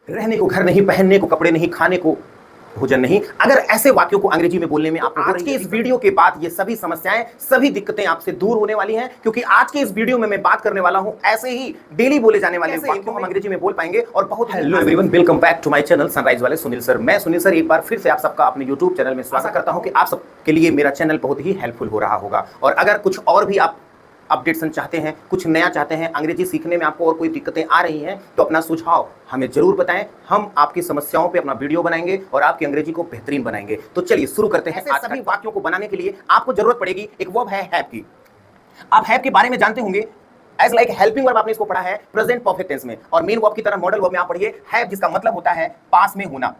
रहने को घर नहीं, पहनने को कपड़े नहीं, खाने को भोजन नहीं। अगर ऐसे वाक्यों को अंग्रेजी में बोलने में आपको आज के इस वीडियो के बाद ये सभी समस्याएं, सभी दिक्कतें आपसे दूर होने वाली हैं, क्योंकि आज के इस वीडियो में मैं बात करने वाला हूं ऐसे ही डेली बोले जाने वाले वाक्यों हम अंग्रेजी में बोल पाएंगे। और बहुत hello everyone, welcome back to my channel Sunrise वाले सुनील सर। मैं सुनील सर एक बार फिर से आप सबका अपने यूट्यूब चैनल में स्वागत करता हूं कि आप सबके लिए मेरा चैनल बहुत ही हेल्पफुल हो रहा होगा। और अगर कुछ और भी आप अपडेट्स चाहते हैं, कुछ नया चाहते हैं, अंग्रेजी सीखने में आपको और कोई दिक्कतें आ रही हैं, तो अपना सुझाव हमें जरूर बताएं। हम आपकी समस्याओं पे अपना वीडियो बनाएंगे और आपकी अंग्रेजी को बेहतरीन बनाएंगे। तो चलिए शुरू करते हैं। आज सभी वाक्यों को बनाने के लिए आपको जरूरत पड़ेगी एक वर्ब है हैव की। आप हैव के बारे में जानते होंगे, एज लाइक हेल्पिंग वर्ब आपने इसको पढ़ा है प्रेजेंट परफेक्ट टेंस में, और मेन वर्ब की तरह मॉडल वर्ब में आप पढ़िए हैव, जिसका मतलब होता है पास में होना।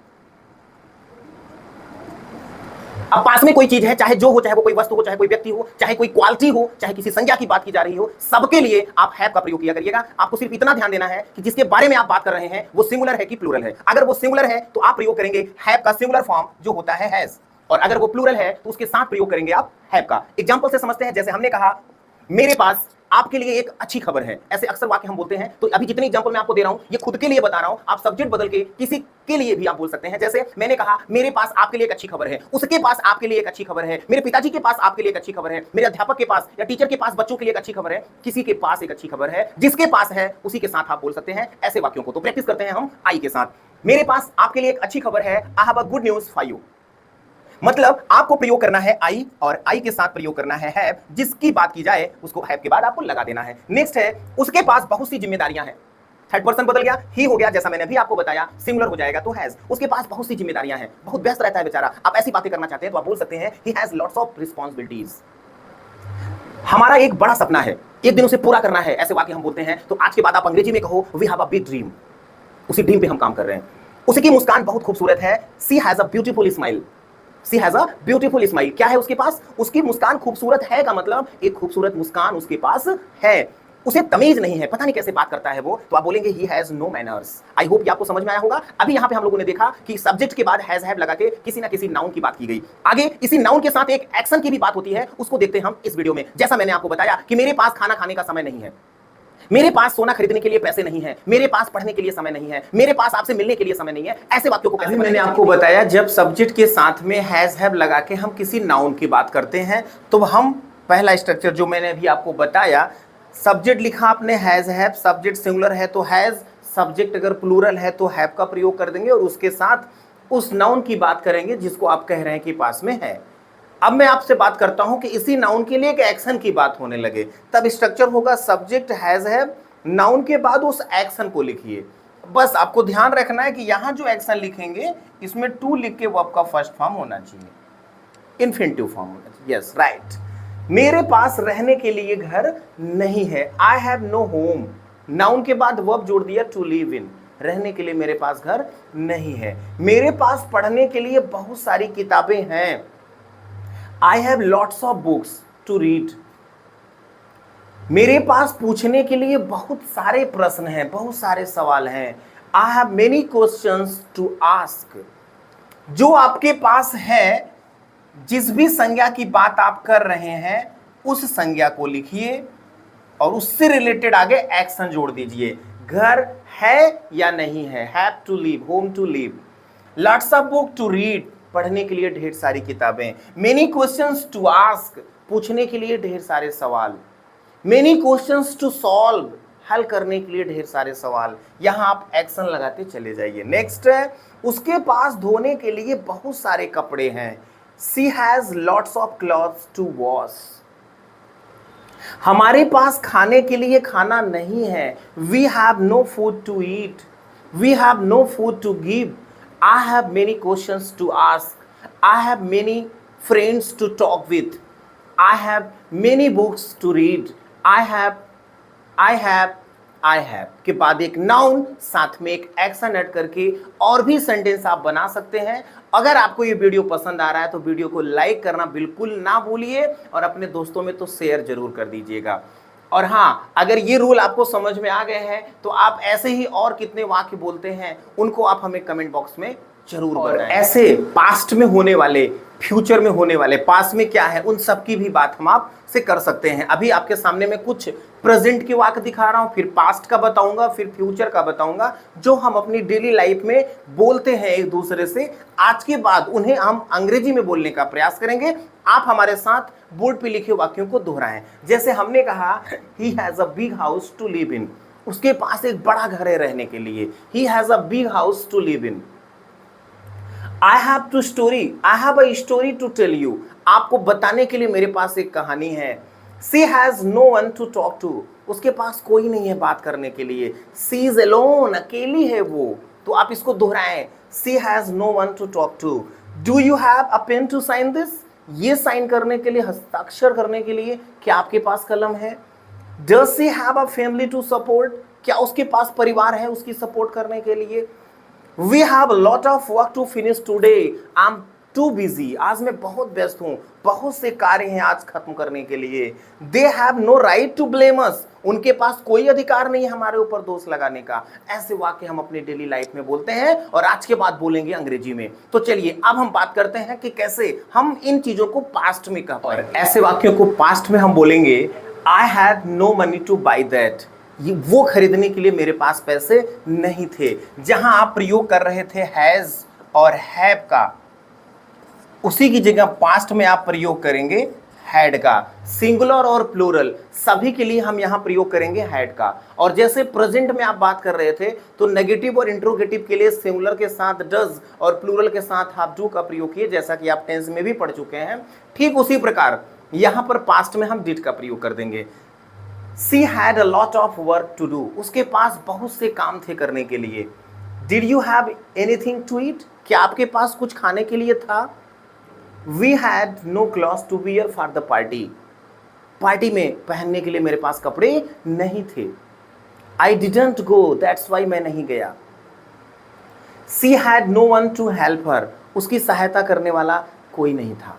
अब पास में कोई चीज है, चाहे जो हो, चाहे वो कोई वस्तु हो, चाहे कोई व्यक्ति हो, चाहे कोई क्वालिटी हो, चाहे किसी संज्ञा की बात की जा रही हो, सबके लिए आप हैव का प्रयोग किया करिएगा। आपको सिर्फ इतना ध्यान देना है कि जिसके बारे में आप बात कर रहे हैं वो सिंगुलर है कि प्लूरल है। अगर वो सिंगुलर है तो आप प्रयोग करेंगे हैव का सिंगुलर फॉर्म जो होता है हैज, और अगर वो प्लूरल है तो उसके साथ प्रयोग करेंगे आप हैव का। एग्जांपल से समझते हैं। जैसे हमने कहा मेरे पास आपके लिए एक अच्छी खबर है, ऐसे अक्सर वाक्य हम बोलते हैं। तो अभी जितने एग्जांपल मैं आपको दे रहा हूं ये खुद के लिए बता रहा हूं, आप सब्जेक्ट बदल के किसी के लिए भी आप बोल सकते हैं। जैसे मैंने कहा मेरे पास आपके लिए एक अच्छी खबर है, उसके पास आपके लिए एक अच्छी खबर है, मेरे पिताजी के पास आपके लिए एक अच्छी खबर है, मेरे अध्यापक के पास या टीचर के पास बच्चों के लिए एक अच्छी खबर है, किसी के पास एक अच्छी खबर है, जिसके पास है उसी के साथ आप बोल सकते हैं ऐसे वाक्यों को। तो प्रैक्टिस करते हैं हम आई के साथ। मेरे पास आपके लिए एक अच्छी खबर है, I have a good news for you. मतलब आपको प्रयोग करना है आई, और आई के साथ प्रयोग करना है हैव। जिसकी बात की जाए उसको हैव के बाद आपको लगा देना है। नेक्स्ट है उसके पास बहुत सी जिम्मेदारियां हैं। थर्ड पर्सन बदल गया, ही हो गया, जैसा मैंने अभी आपको बताया। सिंगुलर हो जाएगा तो हैज। उसके पास बहुत सी जिम्मेदारियां हैं, बहुत व्यस्त रहता है बेचारा। आप ऐसी बातें करना चाहते हैं तो आप बोल सकते हैं he has lots of responsibilities. हमारा एक बड़ा सपना है, एक दिन उसे पूरा करना है, ऐसे वाक्य हम बोलते हैं। तो आज के बाद आप अंग्रेजी में कहो we have a big dream. उसी ड्रीम पे हम काम कर रहे हैं। उसकी मुस्कान बहुत खूबसूरत है, she has a beautiful smile. She has a beautiful smile. क्या है उसके पास? उसकी मुस्कान खूबसूरत है का मतलब एक खूबसूरत मुस्कान उसके पास है। उसे तमीज नहीं है, पता नहीं कैसे बात करता है वो, तो आप बोलेंगे he has no manners. I hope ये आपको समझ में आया होगा। अभी यहां पे हम लोगों ने देखा कि सब्जेक्ट के बाद हैज हैव लगा के किसी ना किसी नाउन की बात की गई। आगे इसी नाउन के साथ एक एक्शन की भी बात होती है, उसको देखते हैं हम इस वीडियो में। जैसा मैंने आपको बताया कि मेरे पास खाना खाने का समय नहीं है, मेरे पास सोना खरीदने के लिए पैसे नहीं है, मेरे पास पढ़ने के लिए समय नहीं है, मेरे पास आपसे मिलने के लिए समय नहीं है, ऐसे वाक्यों को कैसे मैंने आपको बताया। जब सब्जेक्ट के साथ में हैज हैव लगा के हम किसी नाउन की बात करते हैं तो हम पहला स्ट्रक्चर जो मैंने अभी आपको बताया, सब्जेक्ट लिखा आपने हैज हैव, सब्जेक्ट सिंगुलर है तो हैज, सब्जेक्ट अगर प्लूरल है तो हैव का प्रयोग कर देंगे और उसके साथ उस नाउन की बात करेंगे जिसको आप कह रहे हैं कि पास में है। अब मैं आपसे बात करता हूं कि इसी नाउन के लिए एक एक्शन की बात होने लगे, तब स्ट्रक्चर होगा सब्जेक्ट हैज हैव, नाउन के बाद उस एक्शन को लिखिए। बस आपको ध्यान रखना है कि यहां जो एक्शन लिखेंगे इसमें टू लिख के वर्ब का फर्स्ट फॉर्म होना चाहिए, इन्फिनिटिव फॉर्म होना चाहिए। Yes right. मेरे पास रहने के लिए घर नहीं है, I have no home. Noun के बाद वर्ब जोड़ दिया टू लिव इन, रहने के लिए मेरे पास घर नहीं है। मेरे पास पढ़ने के लिए बहुत सारी किताबें हैं, I have lots of books to read. मेरे पास पूछने के लिए बहुत सारे प्रश्न हैं, बहुत सारे सवाल हैं। I have many questions to ask. जो आपके पास है, जिस भी संज्ञा की बात आप कर रहे हैं उस संज्ञा को लिखिए और उससे रिलेटेड आगे एक्शन जोड़ दीजिए। घर है या नहीं है, have to live, home to live. Lots of book to read, पढ़ने के लिए ढेर सारी किताबें। मेनी क्वेश्चंस टू आस्क, पूछने के लिए ढेर सारे सवाल। मेनी क्वेश्चंस टू सॉल्व, हल करने के लिए ढेर सारे सवाल। यहां आप एक्शन लगाते चले जाइए। नेक्स्ट है उसके पास धोने के लिए बहुत सारे कपड़े हैं, she has lots of clothes to wash. हमारे पास खाने के लिए खाना नहीं है, we have no food to eat, we have no food to give. I have many questions to ask. I have many friends to talk with. I have many books to read. I have के बाद एक noun साथ में एक action add करके और भी sentence आप बना सकते हैं। अगर आपको ये वीडियो पसंद आ रहा है तो वीडियो को लाइक करना बिल्कुल ना भूलिए और अपने दोस्तों में तो शेयर जरूर कर दीजिएगा। और हाँ, अगर ये रूल आपको समझ में आ गए हैं तो आप ऐसे ही और कितने वाक्य बोलते हैं उनको आप हमें कमेंट बॉक्स में जरूर बताएं। ऐसे पास्ट में होने वाले, फ्यूचर में होने वाले, पास्ट में क्या है उन सब की भी बात हम आपसे कर सकते हैं। अभी आपके सामने में कुछ प्रेजेंट के वाक्य दिखा रहा हूं, फिर पास्ट का बताऊंगा, फिर फ्यूचर का बताऊंगा, जो हम अपनी डेली लाइफ में बोलते हैं एक दूसरे से। आज के बाद उन्हें हम अंग्रेजी में बोलने का प्रयास करेंगे। आप हमारे साथ बोर्ड पे लिखे वाक्यों को दोहराएं। जैसे हमने कहा, he has a big house to live in, उसके पास एक बड़ा घर है रहने के लिए। He has a big house to live in. I have a story to tell you, आपको बताने के लिए मेरे पास एक कहानी है। She has no one to talk to, उसके पास कोई नहीं है बात करने के लिए। सी इज अलोन, अकेली है वो। तो आप इसको दोहराएं, she has no one to talk to. Do you have a pen to sign this, ये साइन करने के लिए, हस्ताक्षर करने के लिए क्या आपके पास कलम है? Does she have a family to support, क्या उसके पास परिवार है उसकी सपोर्ट करने के लिए? We have lot of work to finish today, I am too busy, आज मैं बहुत व्यस्त हूं, बहुत से कार्य हैं आज खत्म करने के लिए। They have no right to blame us, उनके पास कोई अधिकार नहीं है हमारे ऊपर दोष लगाने का। ऐसे वाक्य हम अपनी डेली लाइफ में बोलते हैं और आज के बाद बोलेंगे अंग्रेजी में। तो चलिए अब हम बात करते हैं कि कैसे हम इन चीजों को पास्ट में कह पाए। ऐसे वाक्यों को पास्ट में हम बोलेंगे, I had no money to buy that, वो खरीदने के लिए मेरे पास पैसे नहीं थे। जहां आप प्रयोग कर रहे थे हैज और हैव का, उसी की जगह पास्ट में आप प्रयोग करेंगे हैड का। सिंगुलर और प्लूरल सभी के लिए हम यहां प्रयोग करेंगे हैड का। और जैसे प्रेजेंट में आप बात कर रहे थे तो नेगेटिव और इंट्रोगेटिव के लिए सिंगुलर के साथ डज और प्लूरल के साथ आप डू का प्रयोग किए, जैसा कि आप टेंस में भी पढ़ चुके हैं। ठीक उसी प्रकार यहां पर पास्ट में हम डिड का प्रयोग कर देंगे। She had a lot of work to do, उसके पास बहुत से काम थे करने के लिए। Did you have anything to eat, क्या आपके पास कुछ खाने के लिए था? We had no clothes to wear for the party, party में पहनने के लिए मेरे पास कपड़े नहीं थे। I didn't go, that's why मैं नहीं गया। She had no one to help her, उसकी सहायता करने वाला कोई नहीं था।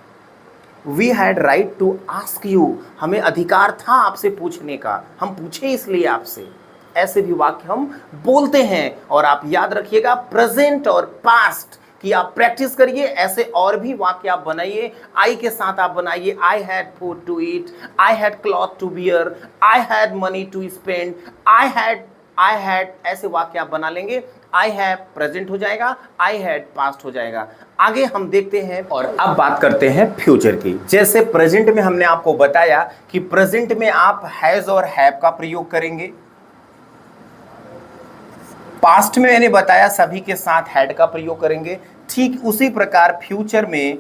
We had right to ask you, हमें अधिकार था आपसे पूछने का, हम पूछे इसलिए आपसे। ऐसे भी वाक्य हम बोलते हैं। और आप याद रखिएगा प्रेजेंट और पास्ट कि आप प्रैक्टिस करिए। ऐसे और भी वाक्य आप बनाइए, आई के साथ आप बनाइए। I had food to eat, I had cloth to wear, I had money to spend, I had, ऐसे वाक्य आप बना लेंगे। आई हैव प्रेजेंट हो जाएगा, आई हैड पास्ट हो जाएगा। आगे हम देखते हैं और अब बात करते हैं फ्यूचर की। जैसे प्रेजेंट में हमने आपको बताया कि प्रेजेंट में आप हैज और हैव का प्रयोग करेंगे। पास्ट में मैंने बताया सभी के साथ हैड का प्रयोग करेंगे। ठीक उसी प्रकार फ्यूचर में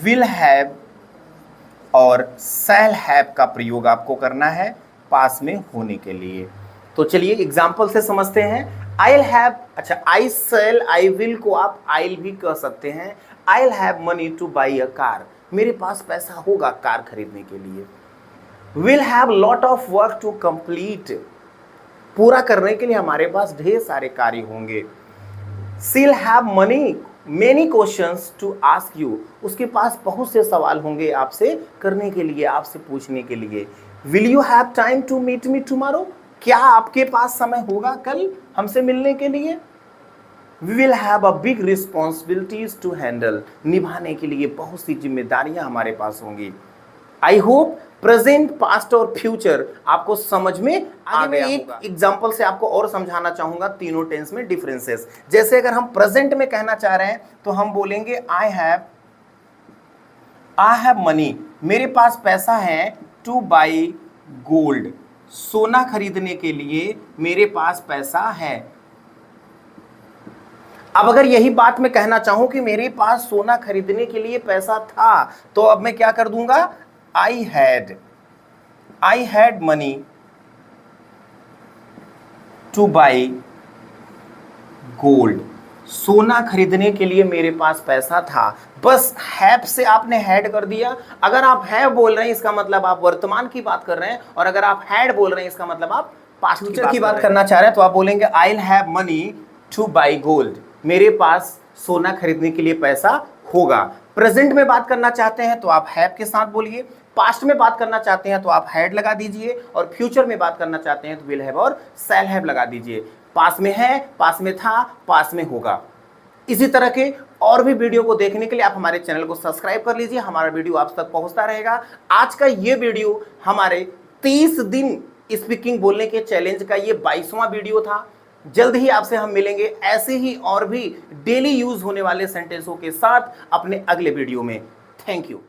विल हैव और शैल हैव का प्रयोग आपको करना है पास में होने के लिए। तो चलिए एग्जाम्पल से समझते हैं। I'll have, अच्छा I shall, I will को आप I'll भी कह सकते हैं। I'll have money to buy a car, मेरे पास पैसा होगा कार खरीदने के लिए। We'll have lot of work to complete, पूरा करने के लिए हमारे पास ढेर सारे कार्य होंगे। She'll have many questions to ask you, उसके पास बहुत से सवाल होंगे आपसे करने के लिए, आपसे पूछने के लिए। Will you have time to meet me tomorrow, क्या आपके पास समय होगा कल हमसे मिलने के लिए? We will have a big responsibilities to handle, निभाने के लिए बहुत सी जिम्मेदारियां हमारे पास होंगी। I hope प्रेजेंट, पास्ट और फ्यूचर आपको समझ में आ गया होगा। एक एग्जांपल से आपको और समझाना चाहूंगा तीनों टेंस में डिफरेंसेस। जैसे अगर हम प्रेजेंट में कहना चाह रहे हैं तो हम बोलेंगे आई हैव मनी, मेरे पास पैसा है, टू बाई गोल्ड, सोना खरीदने के लिए मेरे पास पैसा है। अब अगर यही बात मैं कहना चाहूं कि मेरे पास सोना खरीदने के लिए पैसा था, तो अब मैं क्या कर दूंगा? आई had money to by gold, सोना खरीदने के लिए मेरे पास पैसा था। बस हैव से आपने हैड कर दिया। अगर आप हैव बोल रहे हैं इसका मतलब आप वर्तमान की बात कर रहे हैं, और अगर आप हैड बोल रहे हैं इसका मतलब आप पास्ट की बात करना चाह रहे हैं। तो आप बोलेंगे I have money to by gold, मेरे पास सोना खरीदने के लिए पैसा होगा। प्रेजेंट में बात करना चाहते हैं तो आप हैव के साथ बोलिए, पास्ट में बात करना चाहते हैं तो आप हैड लगा दीजिए, और फ्यूचर में बात करना चाहते हैं तो विल हैव और शैल हैव लगा दीजिए। पास में है, पास में था, पास में होगा। इसी तरह के और भी वीडियो को देखने के लिए आप हमारे चैनल को सब्सक्राइब कर लीजिए, हमारा वीडियो आप तक पहुंचता रहेगा। आज का ये वीडियो हमारे 30 दिन स्पीकिंग बोलने के चैलेंज का ये 22वां वीडियो था। जल्द ही आपसे हम मिलेंगे ऐसे ही और भी डेली यूज होने वाले सेंटेंसों के साथ अपने अगले वीडियो में। Thank you.